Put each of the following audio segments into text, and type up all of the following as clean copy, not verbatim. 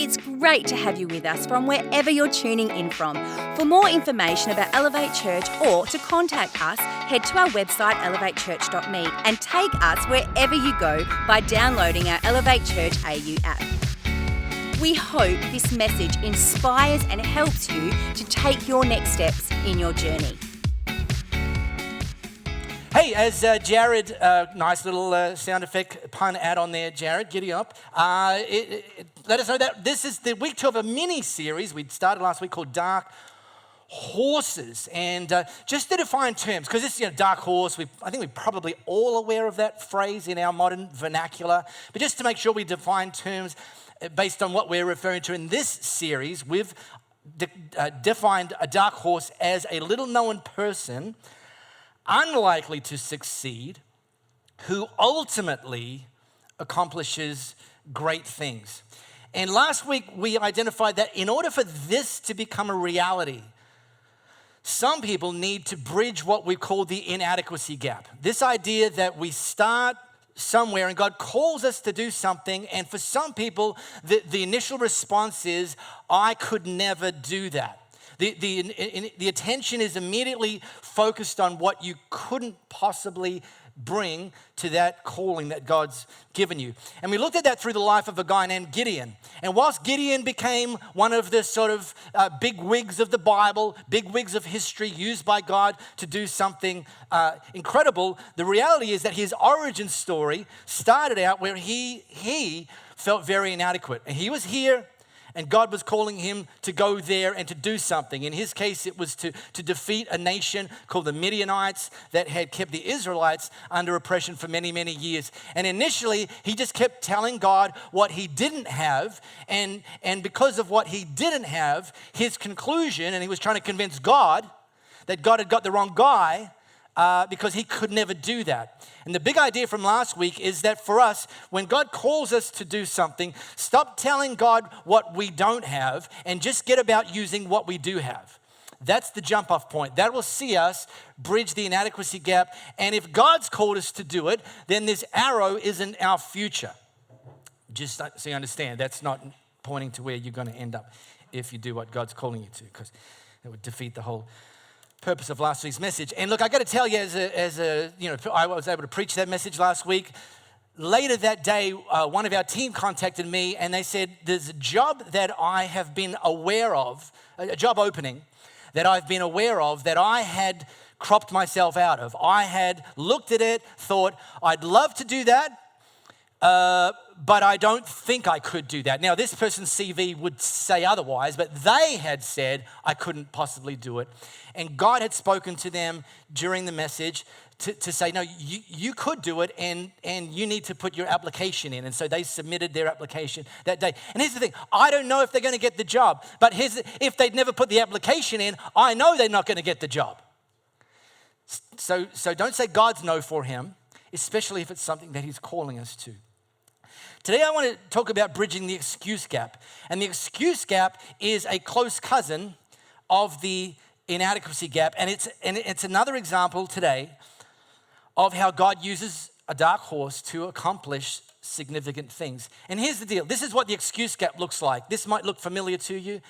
It's great to have you with us from wherever you're tuning in from. For more information about Elevate Church or to contact us, head to our website elevatechurch.me and take us wherever you go by downloading our Elevate Church AU app. We hope this message inspires and helps you to take your next steps in your journey. Hey, as Jared, nice little sound effect pun add on there, Jared, giddy up. Let us know that this is the week 2 of a mini-series we started last week called Dark Horses. And just to define terms, because this is dark horse, I think we're probably all aware of that phrase in our modern vernacular. But just to make sure we define terms based on what we're referring to in this series, we've defined a dark horse as a little-known person unlikely to succeed, who ultimately accomplishes great things. And last week we identified that in order for this to become a reality, some people need to bridge what we call the inadequacy gap. This idea that we start somewhere and God calls us to do something, and for some people the initial response is, I could never do that. The attention is immediately focused on what you couldn't possibly bring to that calling that God's given you. And we looked at that through the life of a guy named Gideon. And whilst Gideon became one of the sort of big wigs of the Bible, big wigs of history used by God to do something incredible, the reality is that his origin story started out where he felt very inadequate. And he was here, and God was calling him to go there and to do something. In his case, it was to defeat a nation called the Midianites that had kept the Israelites under oppression for many, many years. And initially, he just kept telling God what he didn't have. And because of what he didn't have, his conclusion, and he was trying to convince God that God had got the wrong guy, because he could never do that. And the big idea from last week is that for us, when God calls us to do something, stop telling God what we don't have and just get about using what we do have. That's the jump off point. That will see us bridge the inadequacy gap. And if God's called us to do it, then this arrow isn't our future. Just so you understand, that's not pointing to where you're going to end up if you do what God's calling you to, because it would defeat the whole purpose of last week's message. And look, I got to tell you, I was able to preach that message last week. Later that day, one of our team contacted me and they said, there's a job that I have been aware of, a job opening that I've been aware of that I had cropped myself out of. I had looked at it, thought, I'd love to do that, but I don't think I could do that. Now, this person's CV would say otherwise, but they had said I couldn't possibly do it. And God had spoken to them during the message to say, no, you could do it, and you need to put your application in. And so they submitted their application that day. And here's the thing, I don't know if they're going to get the job, but if they'd never put the application in, I know they're not going to get the job. So don't say God's no for him, especially if it's something that he's calling us to. Today I want to talk about bridging the excuse gap. And the excuse gap is a close cousin of the inadequacy gap. And it's another example today of how God uses a dark horse to accomplish significant things. And here's the deal. This is what the excuse gap looks like. This might look familiar to you.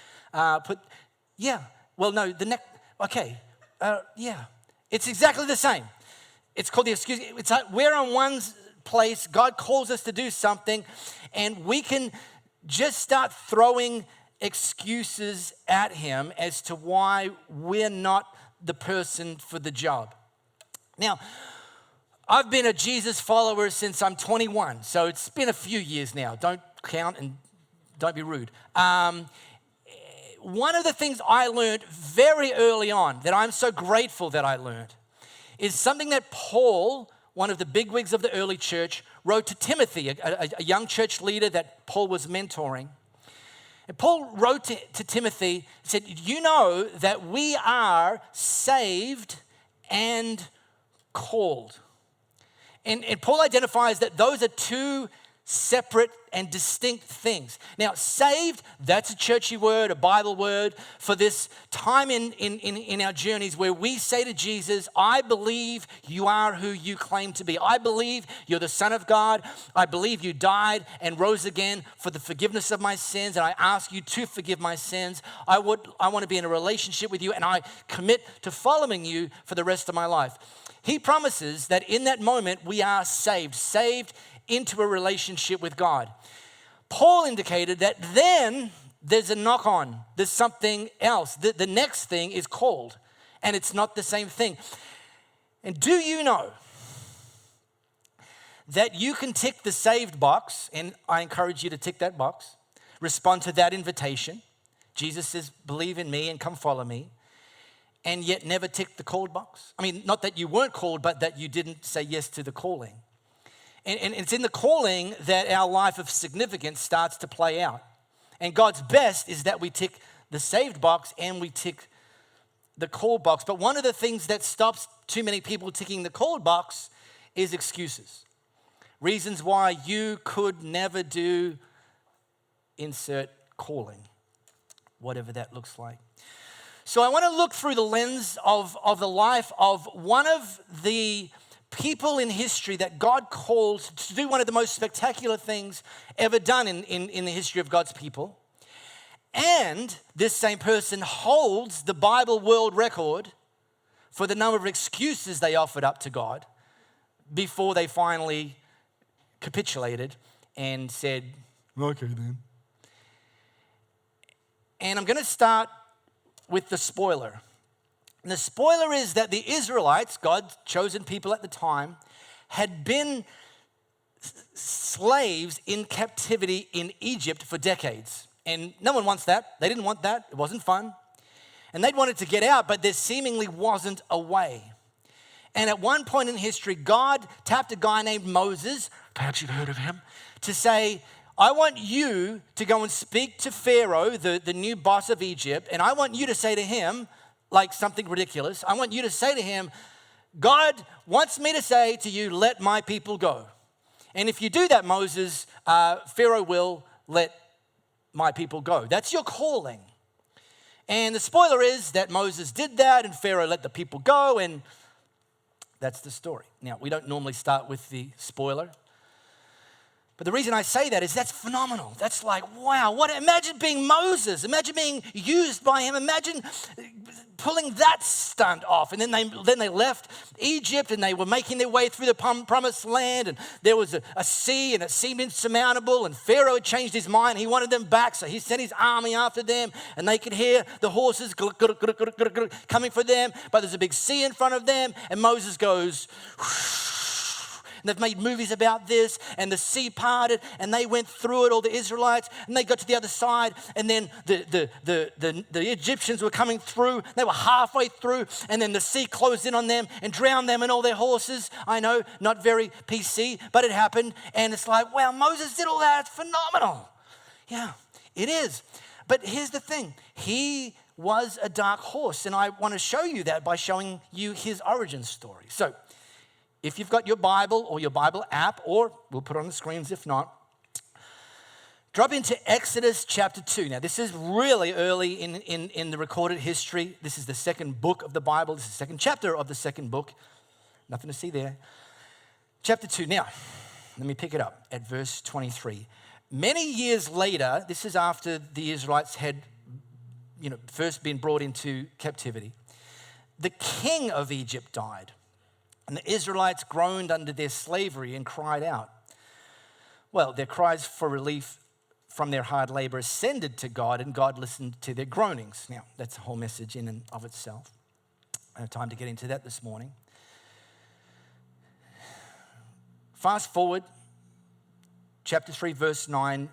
It's exactly the same. It's called the excuse. It's like we're on one's place. God calls us to do something, and we can just start throwing excuses at him as to why we're not the person for the job. Now, I've been a Jesus follower since I'm 21, so it's been a few years now. Don't count and don't be rude. One of the things I learned very early on that I'm so grateful that I learned is something that Paul, one of the bigwigs of the early church, wrote to Timothy, a young church leader that Paul was mentoring. And Paul wrote to Timothy, said, you know that we are saved and called. And Paul identifies that those are two separate and distinct things. Now, saved, that's a churchy word, a Bible word for this time in our journeys where we say to Jesus, I believe you are who you claim to be. I believe you're the Son of God. I believe you died and rose again for the forgiveness of my sins, and I ask you to forgive my sins. I want to be in a relationship with you, and I commit to following you for the rest of my life. He promises that in that moment we are saved into a relationship with God. Paul indicated that then there's a knock on, there's something else. The next thing is called, and it's not the same thing. And do you know that you can tick the saved box, and I encourage you to tick that box, respond to that invitation. Jesus says, believe in me and come follow me, and yet never tick the called box. I mean, not that you weren't called, but that you didn't say yes to the calling. And it's in the calling that our life of significance starts to play out. And God's best is that we tick the saved box and we tick the called box. But one of the things that stops too many people ticking the called box is excuses. Reasons why you could never do insert calling, whatever that looks like. So I want to look through the lens of the life of one of the people in history that God called to do one of the most spectacular things ever done in the history of God's people. And this same person holds the Bible world record for the number of excuses they offered up to God before they finally capitulated and said, okay then. And I'm going to start with the spoiler. And the spoiler is that the Israelites, God's chosen people at the time, had been slaves in captivity in Egypt for decades. And no one wants that. They didn't want that. It wasn't fun. And they'd wanted to get out, but there seemingly wasn't a way. And at one point in history, God tapped a guy named Moses, perhaps you've heard of him, to say, I want you to go and speak to Pharaoh, the new boss of Egypt, and I want you to say to him, like something ridiculous, I want you to say to him, God wants me to say to you, let my people go. And if you do that, Moses, Pharaoh will let my people go. That's your calling. And the spoiler is that Moses did that and Pharaoh let the people go, and that's the story. Now, we don't normally start with the spoiler. But the reason I say that is that's phenomenal. That's like, wow, imagine being Moses. Imagine being used by him. Imagine pulling that stunt off. And then they left Egypt and they were making their way through the promised land. And there was a sea and it seemed insurmountable. And Pharaoh had changed his mind. He wanted them back. So he sent his army after them. And they could hear the horses coming for them. But there's a big sea in front of them. And Moses goes, and they've made movies about this, and the sea parted, and they went through it, all the Israelites, and they got to the other side, and then the Egyptians were coming through. They were halfway through, and then the sea closed in on them and drowned them and all their horses. I know, not very PC, but it happened, and it's like, wow, Moses did all that. It's phenomenal. Yeah, it is. But here's the thing. He was a dark horse, and I want to show you that by showing you his origin story. So, if you've got your Bible or your Bible app, or we'll put it on the screens if not, drop into Exodus chapter 2. Now, this is really early in the recorded history. This is the second book of the Bible. This is the second chapter of the second book. Nothing to see there. Chapter 2. Now, let me pick it up at verse 23. Many years later, this is after the Israelites had first been brought into captivity, the king of Egypt died. And the Israelites groaned under their slavery and cried out. Well, their cries for relief from their hard labor ascended to God, and God listened to their groanings. Now, that's a whole message in and of itself. I don't have time to get into that this morning. Fast forward, chapter 3, verse 9.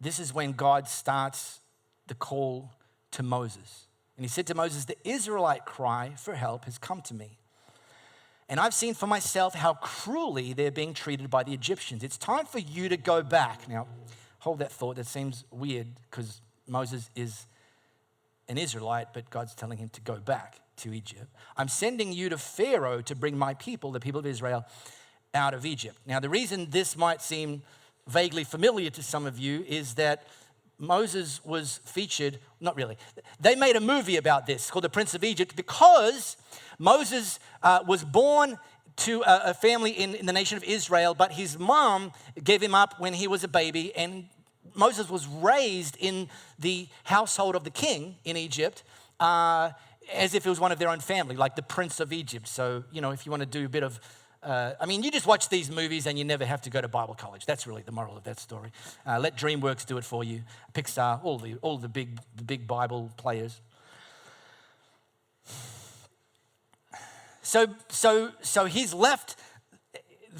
This is when God starts the call to Moses. And he said to Moses, the Israelite cry for help has come to me. And I've seen for myself how cruelly they're being treated by the Egyptians. It's time for you to go back. Now, hold that thought. That seems weird because Moses is an Israelite, but God's telling him to go back to Egypt. I'm sending you to Pharaoh to bring my people, the people of Israel, out of Egypt. Now, the reason this might seem vaguely familiar to some of you is that Moses was featured, not really, they made a movie about this called The Prince of Egypt because Moses was born to a family in the nation of Israel, but his mom gave him up when he was a baby, and Moses was raised in the household of the king in Egypt as if it was one of their own family, like the Prince of Egypt. So, if you want to do a bit of you just watch these movies and you never have to go to Bible college. That's really the moral of that story. Let DreamWorks do it for you. Pixar, all the big Bible players. So he's left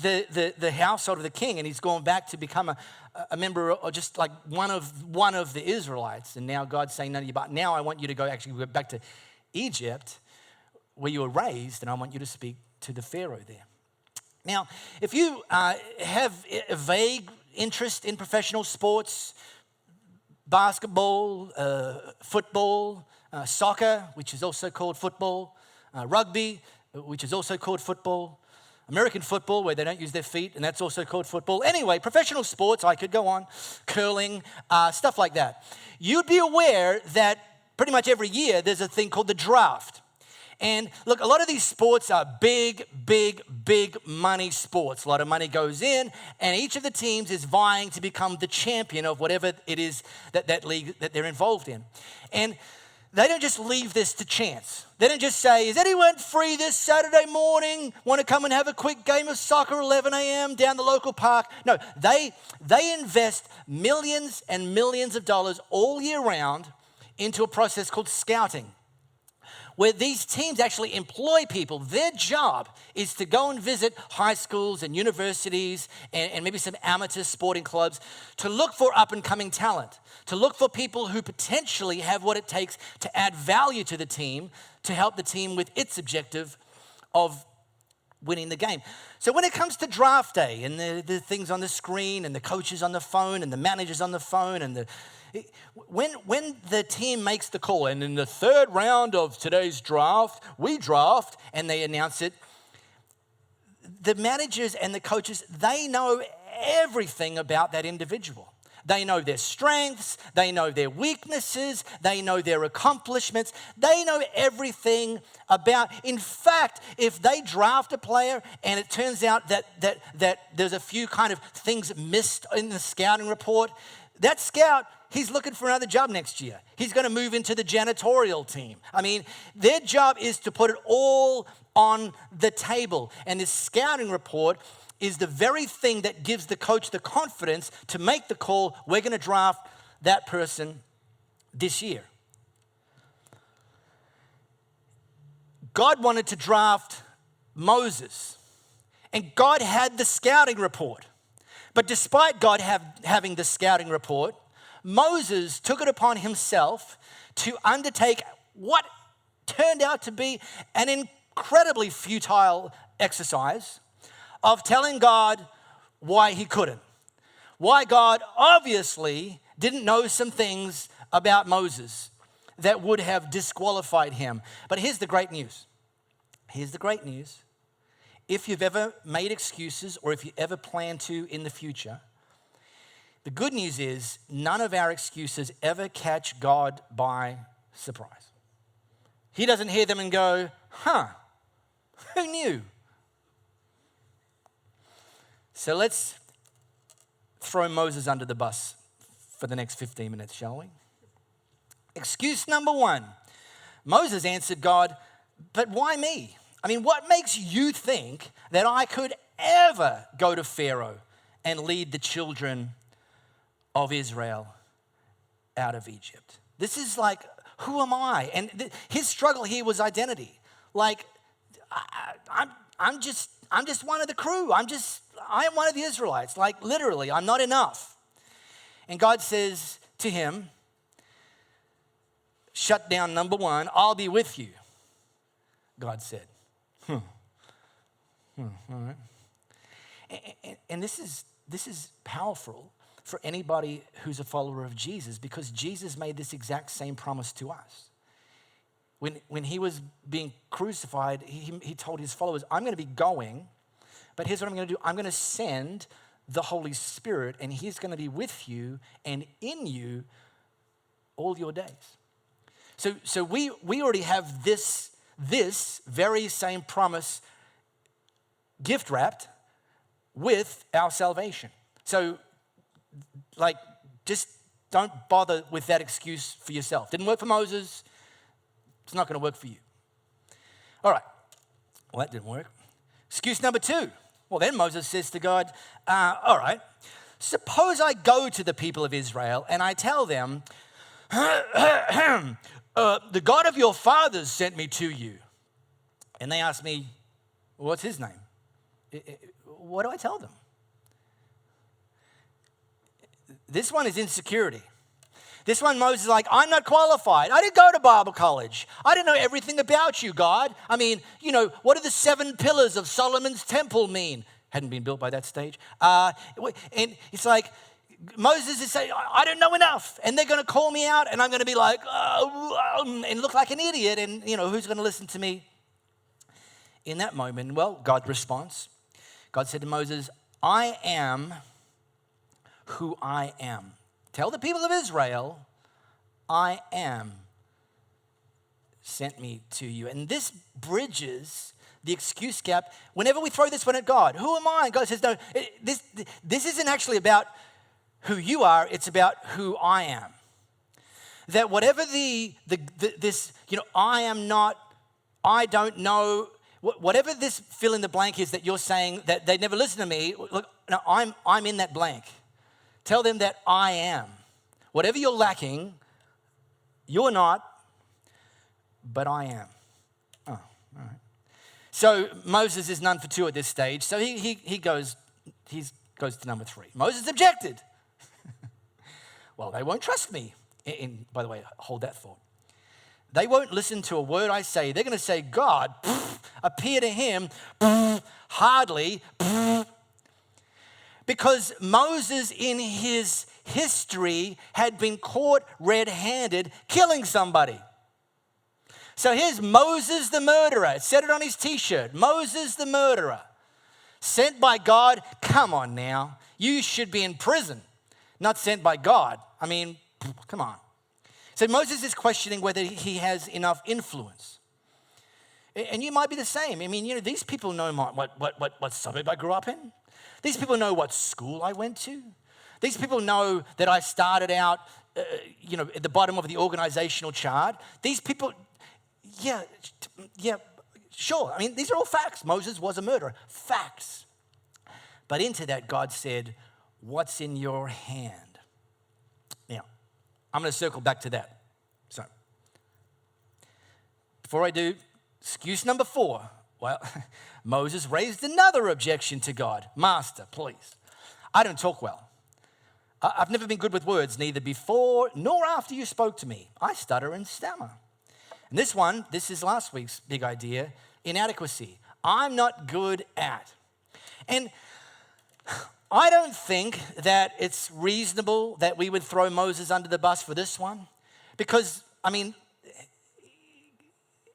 the household of the king, and he's gone back to become a member, or just like one of the Israelites. And now God's saying, no, but now I want you to go back to Egypt, where you were raised, and I want you to speak to the Pharaoh there. Now, if you have a vague interest in professional sports, basketball, football, soccer, which is also called football, rugby, which is also called football, American football, where they don't use their feet, and that's also called football. Anyway, professional sports, I could go on, curling, stuff like that. You'd be aware that pretty much every year there's a thing called the draft. And look, a lot of these sports are big money sports. A lot of money goes in, and each of the teams is vying to become the champion of whatever it is that league that they're involved in. And they don't just leave this to chance. They don't just say, is anyone free this Saturday morning? Want to come and have a quick game of soccer 11 a.m. down the local park? No, they invest millions and millions of dollars all year round into a process called scouting, where these teams actually employ people. Their job is to go and visit high schools and universities and maybe some amateur sporting clubs to look for up-and-coming talent, to look for people who potentially have what it takes to add value to the team, to help the team with its objective of winning the game. So when it comes to draft day and the things on the screen and the coaches on the phone and the managers on the phone and when the team makes the call, and in the third round of today's draft, we draft, and they announce it, the managers and the coaches, they know everything about that individual. They know their strengths, they know their weaknesses, they know their accomplishments, they know everything about. In fact, if they draft a player and it turns out that there's a few kind of things missed in the scouting report, that scout, he's looking for another job next year. He's going to move into the janitorial team. Their job is to put it all on the table. And this scouting report is the very thing that gives the coach the confidence to make the call, we're going to draft that person this year. God wanted to draft Moses, and God had the scouting report. But despite God having the scouting report, Moses took it upon himself to undertake what turned out to be an incredibly futile exercise of telling God why he couldn't. Why God obviously didn't know some things about Moses that would have disqualified him. But here's the great news. Here's the great news. If you've ever made excuses or if you ever plan to in the future, the good news is none of our excuses ever catch God by surprise. He doesn't hear them and go, who knew? So let's throw Moses under the bus for the next 15 minutes, shall we? Excuse number one, Moses answered God, but why me? What makes you think that I could ever go to Pharaoh and lead the children of Israel out of Egypt? This is like, who am I? And his struggle here was identity. Like, I'm just one of the crew. I am one of the Israelites. Like, literally, I'm not enough. And God says to him, shut down number one, I'll be with you, God said. All right. And this is powerful for anybody who's a follower of Jesus, because Jesus made this exact same promise to us. When he was being crucified, he told his followers, I'm going to be going, but here's what I'm going to do. I'm going to send the Holy Spirit, and he's going to be with you and in you all your days. So we already have this very same promise gift wrapped with our salvation. So just don't bother with that excuse for yourself. Didn't work for Moses. It's not going to work for you. All right. Well, that didn't work. Excuse number 2. Well, then Moses says to God, all right, suppose I go to the people of Israel and I tell them, the God of your fathers sent me to you. And they ask me, what's his name? What do I tell them? This one is insecurity. This one, Moses is like, I'm not qualified. I didn't go to Bible college. I didn't know everything about you, God. I mean, what do the 7 pillars of Solomon's temple mean? Hadn't been built by that stage. And it's like, Moses is saying, I don't know enough. And they're going to call me out and I'm going to be like, and look like an idiot. And, who's going to listen to me in that moment? Well, God responds. God said to Moses, I am who I am. Tell the people of Israel, I am sent me to you. And this bridges the excuse gap. Whenever we throw this one at God, who am I? And God says, no, this isn't actually about who you are, it's about who I am. That whatever this, I am not, I don't know, whatever this fill in the blank is that you're saying that they never listen to me, look, no, I'm in that blank. Tell them that I am. Whatever you're lacking, you're not, but I am. Oh, all right. So Moses is none for 2 at this stage. So he goes to number 3. Moses objected. Well, they won't trust me. By the way, hold that thought. They won't listen to a word I say. They're going to say, God, appear to him, hardly, because Moses in his history had been caught red-handed killing somebody. So here's Moses the murderer. It said it on his t-shirt. Moses the murderer. Sent by God. Come on now. You should be in prison. Not sent by God. I mean, come on. So Moses is questioning whether he has enough influence. And you might be the same. I mean, these people know what suburb I grew up in. These people know what school I went to. These people know that I started out, at the bottom of the organizational chart. These people, yeah, sure. I mean, these are all facts. Moses was a murderer. Facts. But into that, God said, what's in your hand? Now, I'm going to circle back to that. So, before I do, excuse number 4. Well, Moses raised another objection to God. Master, please. I don't talk well. I've never been good with words, neither before nor after you spoke to me. I stutter and stammer. And this is last week's big idea, inadequacy. I'm not good at. And I don't think that it's reasonable that we would throw Moses under the bus for this one. Because, I mean,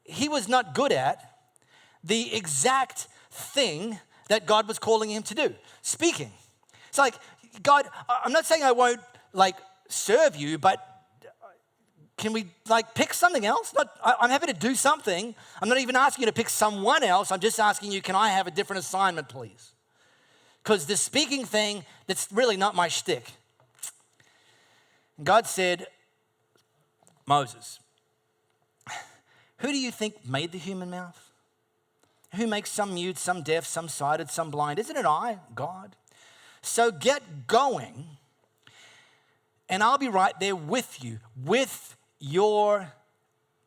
he was not good at the exact thing that God was calling him to do, speaking. It's like, God, I'm not saying I won't serve you, but can we pick something else? I'm happy to do something. I'm not even asking you to pick someone else. I'm just asking you, can I have a different assignment, please? Because the speaking thing, that's really not my shtick. God said, Moses, who do you think made the human mouth? Who makes some mute, some deaf, some sighted, some blind? Isn't it I, God? So get going, and I'll be right there with you, with your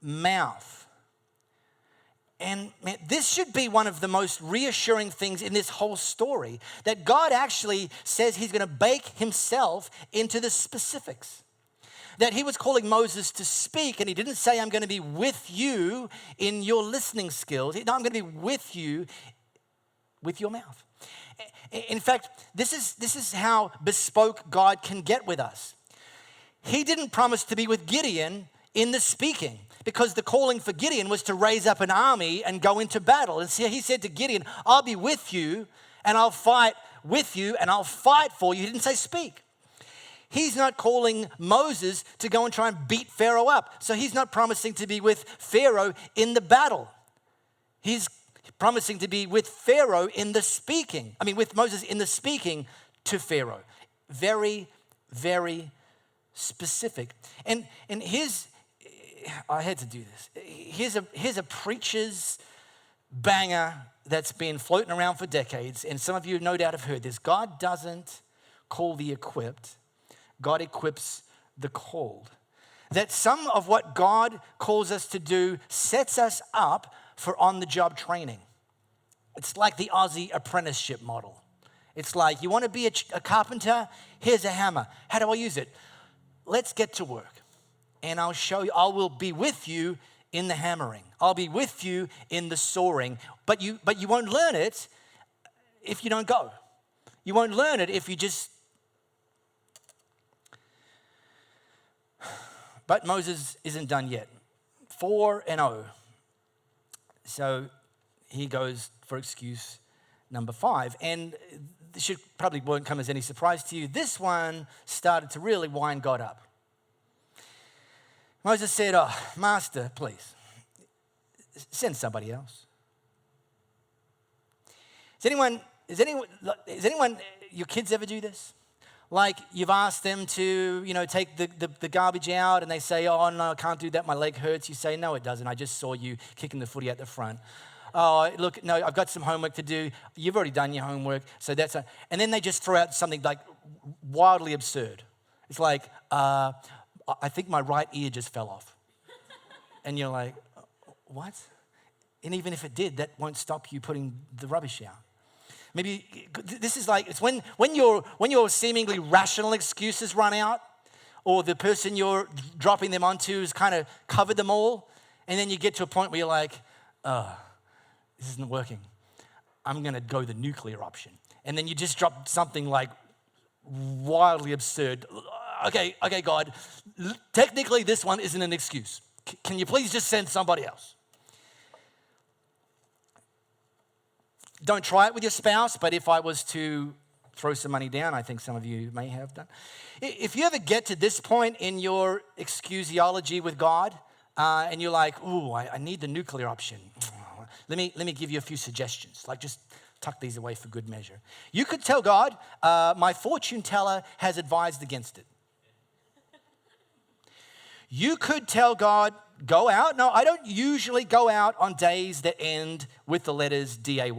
mouth. And man, this should be one of the most reassuring things in this whole story, that God actually says he's going to bake himself into the specifics. That he was calling Moses to speak, and he didn't say, I'm going to be with you in your listening skills. No, I'm going to be with you with your mouth. In fact, this is how bespoke God can get with us. He didn't promise to be with Gideon in the speaking, because the calling for Gideon was to raise up an army and go into battle. And so he said to Gideon, I'll be with you and I'll fight with you and I'll fight for you. He didn't say speak. He's not calling Moses to go and try and beat Pharaoh up. So he's not promising to be with Pharaoh in the battle. He's promising to be with Pharaoh in the speaking. With Moses in the speaking to Pharaoh. Very, very specific. And I had to do this. Here's a preacher's banger that's been floating around for decades. And some of you no doubt have heard this. God doesn't call the equipped. God equips the called. That some of what God calls us to do sets us up for on-the-job training. It's like the Aussie apprenticeship model. It's like, you want to be a carpenter? Here's a hammer. How do I use it? Let's get to work. And I'll show you, I will be with you in the hammering. I'll be with you in the sawing. But you won't learn it if you don't go. You won't learn it if you just... But Moses isn't done yet. 4-0. So he goes for excuse number 5. And this probably won't come as any surprise to you. This one started to really wind God up. Moses said, "Oh, Master, please, send somebody else." Is anyone, your kids ever do this? Like you've asked them to, take the garbage out and they say, "Oh, no, I can't do that. My leg hurts." You say, "No, it doesn't. I just saw you kicking the footy at the front." "Oh, look, no, I've got some homework to do." "You've already done your homework." So and then they just throw out something like wildly absurd. It's like, "I think my right ear just fell off." And you're like, "What?" And even if it did, that won't stop you putting the rubbish out. Maybe this is like, it's when your seemingly rational excuses run out, or the person you're dropping them onto has kind of covered them all, and then you get to a point where you're like, "Oh, this isn't working. I'm going to go the nuclear option." And then you just drop something like wildly absurd. Okay, God, technically this one isn't an excuse. Can you please just send somebody else? Don't try it with your spouse, but if I was to throw some money down, I think some of you may have done. If you ever get to this point in your excusiology with God, and you're like, "Ooh, I need the nuclear option. Let me give you a few suggestions. Like, just tuck these away for good measure." You could tell God, "My fortune teller has advised against it." You could tell God, "Go out." No, I don't usually go out on days that end with the letters DAY.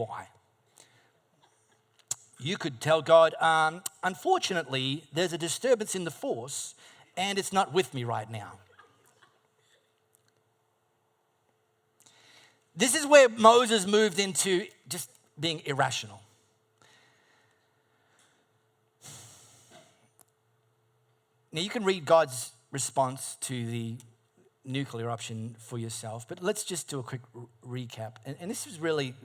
You could tell God, "Unfortunately, there's a disturbance in the force and it's not with me right now." This is where Moses moved into just being irrational. Now, you can read God's response to the nuclear option for yourself, but let's just do a quick recap. And this is really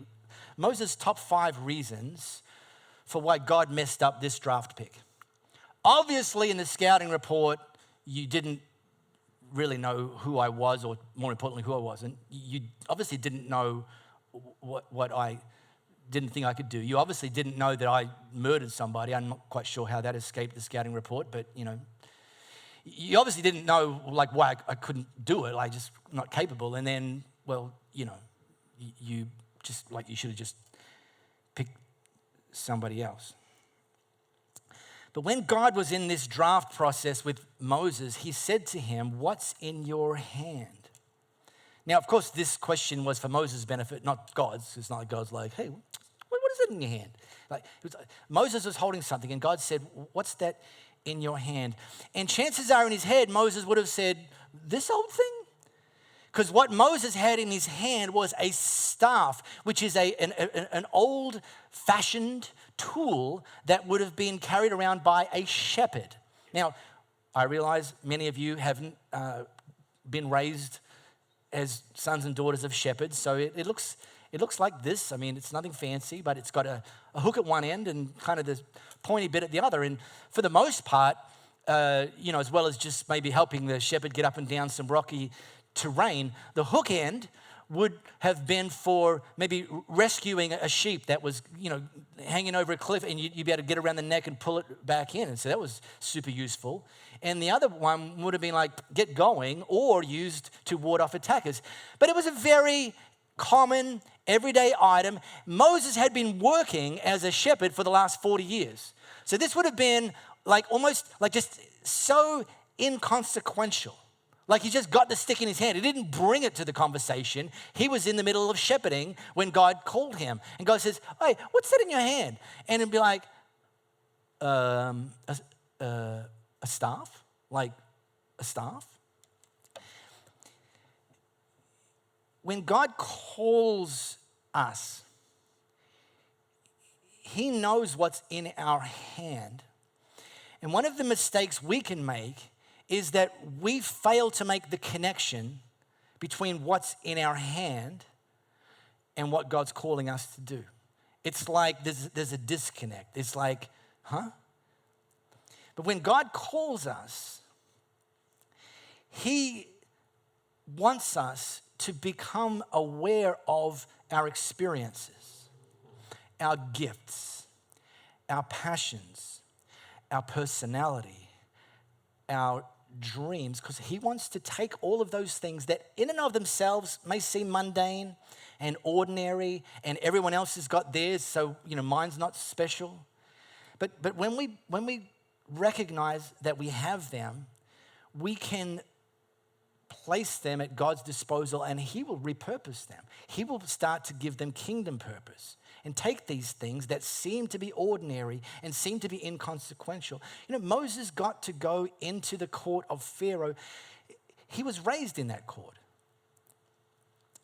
Moses' top 5 reasons for why God messed up this draft pick. Obviously, in the scouting report, you didn't really know who I was, or more importantly, who I wasn't. You obviously didn't know what I didn't think I could do. You obviously didn't know that I murdered somebody. I'm not quite sure how that escaped the scouting report, but you obviously didn't know why I couldn't do it. Just not capable. And then, you should have just picked somebody else. But when God was in this draft process with Moses, he said to him, "What's in your hand?" Now, of course, this question was for Moses' benefit, not God's. It's not like God's like, "Hey, what is it in your hand?" Moses was holding something, and God said, "What's that in your hand?" And chances are in his head, Moses would have said, "This old thing?" Because what Moses had in his hand was a staff, which is an old-fashioned tool that would have been carried around by a shepherd. Now, I realize many of you haven't been raised as sons and daughters of shepherds, so it looks like this. It's nothing fancy, but it's got a hook at one end and kind of this pointy bit at the other. And for the most part, as well as just maybe helping the shepherd get up and down some rocky terrain, the hook end would have been for maybe rescuing a sheep that was, hanging over a cliff, and you'd be able to get around the neck and pull it back in. And so that was super useful. And the other one would have been like get going, or used to ward off attackers. But it was a very common, everyday item. Moses had been working as a shepherd for the last 40 years. So this would have been like almost like just so inconsequential. Like he just got the stick in his hand. He didn't bring it to the conversation. He was in the middle of shepherding when God called him. And God says, hey, what's that in your hand? And he'd be like, a staff? Like a staff? When God calls us, he knows what's in our hand. And one of the mistakes we can make is that we fail to make the connection between what's in our hand and what God's calling us to do. It's like there's a disconnect. It's like, huh? But when God calls us, he wants us to become aware of our experiences, our gifts, our passions, our personality, our dreams, because he wants to take all of those things that in and of themselves may seem mundane and ordinary, and everyone else has got theirs, so mine's not special. But when we recognize that we have them, we can place them at God's disposal, and he will repurpose them. He will start to give them kingdom purpose and take these things that seem to be ordinary and seem to be inconsequential. Moses got to go into the court of Pharaoh. He was raised in that court,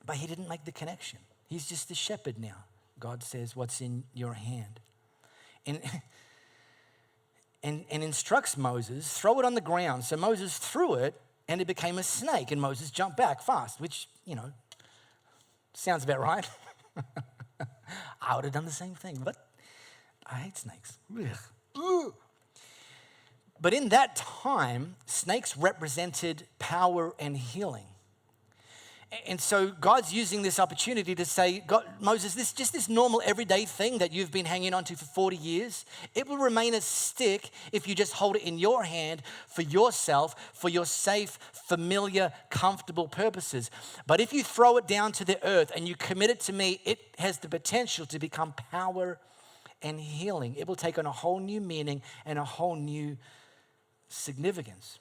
but he didn't make the connection. He's just a shepherd now. God says, what's in your hand? And instructs Moses, throw it on the ground. So Moses threw it, and it became a snake, and Moses jumped back fast, which, sounds about right. I would have done the same thing, but I hate snakes. Ugh. But in that time, snakes represented power and healing. And so God's using this opportunity to say, Moses, this normal everyday thing that you've been hanging on to for 40 years, it will remain a stick if you just hold it in your hand for yourself, for your safe, familiar, comfortable purposes. But if you throw it down to the earth and you commit it to me, it has the potential to become power and healing. It will take on a whole new meaning and a whole new significance.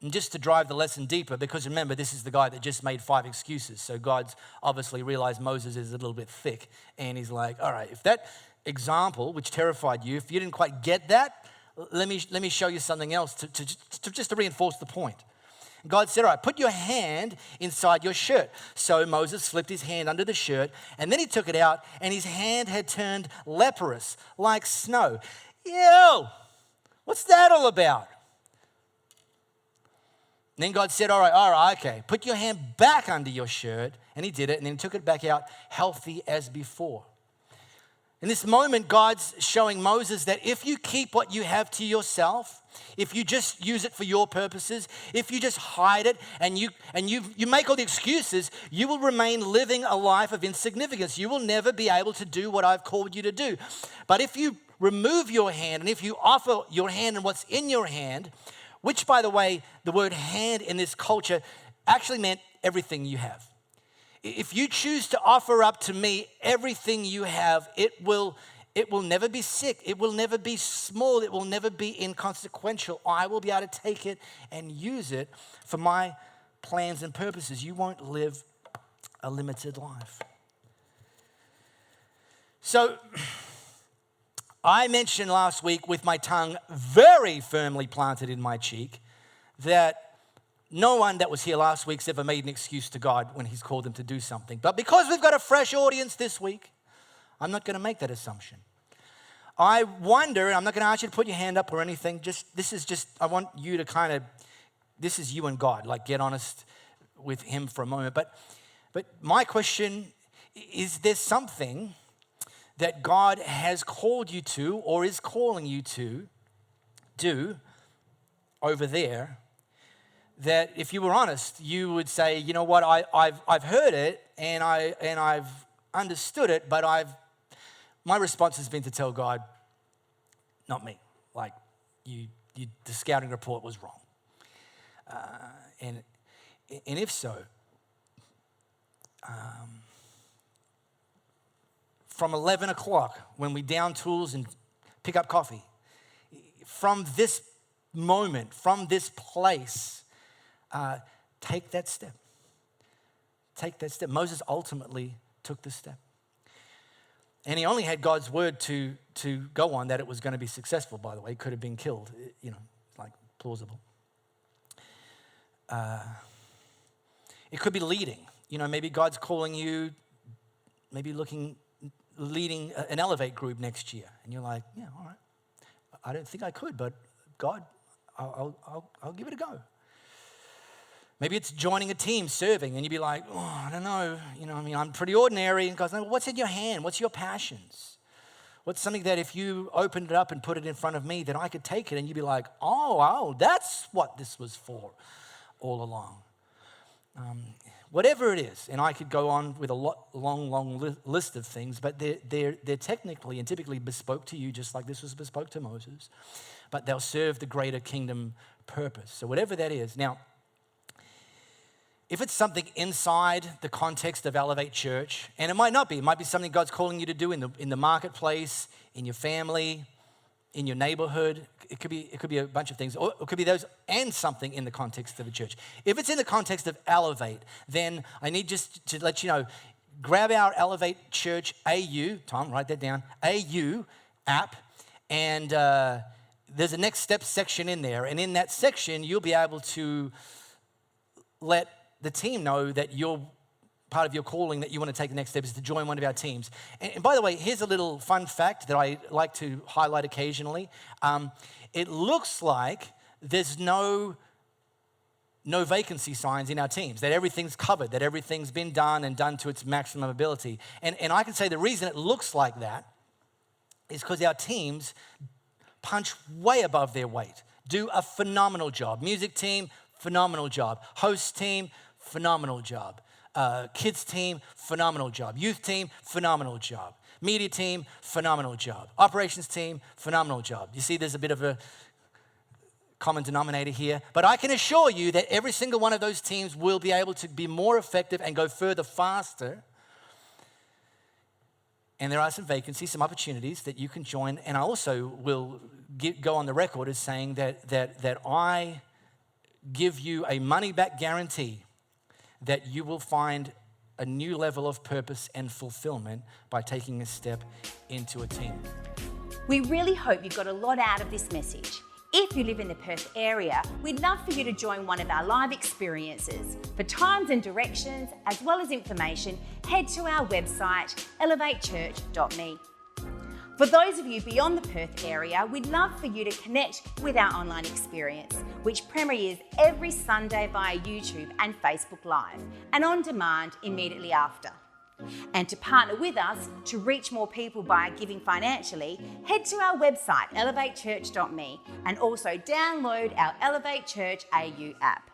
And just to drive the lesson deeper, because remember, this is the guy that just made 5 excuses. So God's obviously realized Moses is a little bit thick. And he's like, all right, if that example, which terrified you, if you didn't quite get that, let me show you something else to reinforce the point. God said, all right, put your hand inside your shirt. So Moses slipped his hand under the shirt, and then he took it out, and his hand had turned leprous, like snow. Ew, what's that all about? And then God said, all right, okay, put your hand back under your shirt. And he did it, and then took it back out healthy as before. In this moment, God's showing Moses that if you keep what you have to yourself, if you just use it for your purposes, if you just hide it and you make all the excuses, you will remain living a life of insignificance. You will never be able to do what I've called you to do. But if you remove your hand, and if you offer your hand and what's in your hand, which, by the way, the word hand in this culture actually meant everything you have. If you choose to offer up to me everything you have, it will never be sick. It will never be small. It will never be inconsequential. I will be able to take it and use it for my plans and purposes. You won't live a limited life. So I mentioned last week, with my tongue very firmly planted in my cheek, that no one that was here last week's ever made an excuse to God when he's called them to do something. But because we've got a fresh audience this week, I'm not going to make that assumption. I wonder, and I'm not going to ask you to put your hand up or anything, I want you to this is you and God, like get honest with him for a moment. But my question is, there something that God has called you to or is calling you to do over there that if you were honest, you would say, you know what, I've heard it and I've understood it, but my response has been to tell God, not me. Like, the scouting report was wrong. And if so, from 11 o'clock, when we down tools and pick up coffee, from this moment, from this place, take that step. Take that step. Moses ultimately took the step. And he only had God's word to go on that it was going to be successful, by the way. He could have been killed, like plausible. It could be leading. Maybe God's calling you, maybe leading an Elevate group next year. And you're like, yeah, all right. I don't think I could, but God, I'll give it a go. Maybe it's joining a team, serving, and you'd be like, oh, I don't know. I'm pretty ordinary. And God's like, well, what's in your hand? What's your passions? What's something that if you opened it up and put it in front of me, that I could take it? And you'd be like, oh, that's what this was for all along. Whatever it is, and I could go on with a long list of things, but they're technically and typically bespoke to you, just like this was bespoke to Moses, but they'll serve the greater kingdom purpose. So whatever that is. Now, if it's something inside the context of Elevate Church, and it might not be, it might be something God's calling you to do in the marketplace, in your family, in your neighborhood. It could be a bunch of things, or it could be those and something in the context of a church. If it's in the context of Elevate, then I need just to let you know, grab our Elevate Church AU, Tom, write that down, AU app, and there's a next step section in there, and in that section, you'll be able to let the team know that part of your calling that you want to take the next step is to join one of our teams. And by the way, here's a little fun fact that I like to highlight occasionally. It looks like there's no vacancy signs in our teams, that everything's covered, that everything's been done and done to its maximum ability. And I can say the reason it looks like that is because our teams punch way above their weight, do a phenomenal job. Music team, phenomenal job. Host team, phenomenal job. Kids team, phenomenal job. Youth team, phenomenal job. Media team, phenomenal job. Operations team, phenomenal job. You see there's a bit of a common denominator here, but I can assure you that every single one of those teams will be able to be more effective and go further faster. And there are some vacancies, some opportunities that you can join. And I also will go on the record as saying that I give you a money-back guarantee that you will find a new level of purpose and fulfillment by taking a step into a team. We really hope you got a lot out of this message. If you live in the Perth area, we'd love for you to join one of our live experiences. For times and directions, as well as information, head to our website, elevatechurch.me. For those of you beyond the Perth area, we'd love for you to connect with our online experience, which premieres every Sunday via YouTube and Facebook Live, and on demand immediately after. And to partner with us to reach more people by giving financially, head to our website, elevatechurch.me, and also download our Elevate Church AU app.